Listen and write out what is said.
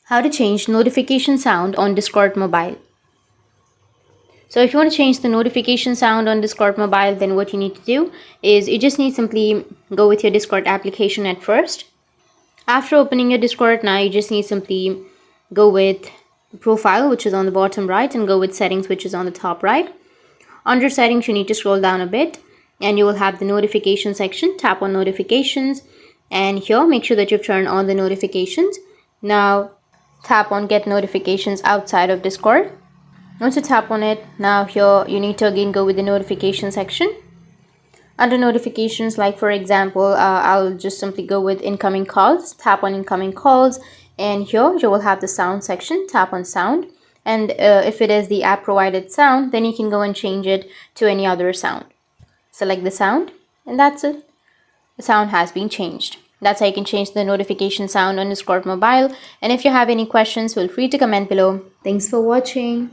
How to change notification sound on Discord Mobile. So if you want to change the notification sound on Discord Mobile, then what you need to do is you just need simply go with your Discord application at first. After opening your Discord, now you just need simply go with profile, which is on the bottom right, and go with settings, which is on the top right. Under settings, you need to scroll down a bit and you will have the notification section. Tap on notifications, and here make sure that you've turned on the notifications. Now tap on get notifications outside of Discord. Once you tap on it, now here you need to again go with the notification section. Under notifications, like for example, I'll just simply go with incoming calls. Tap on incoming calls, and here you will have the sound section. Tap on sound, and if it is the app provided sound, then you can go and change it to any other sound. Select the sound, and that's it. The sound has been changed. That's how you can change the notification sound on Discord Mobile. And if you have any questions, feel free to comment below. Thanks for watching.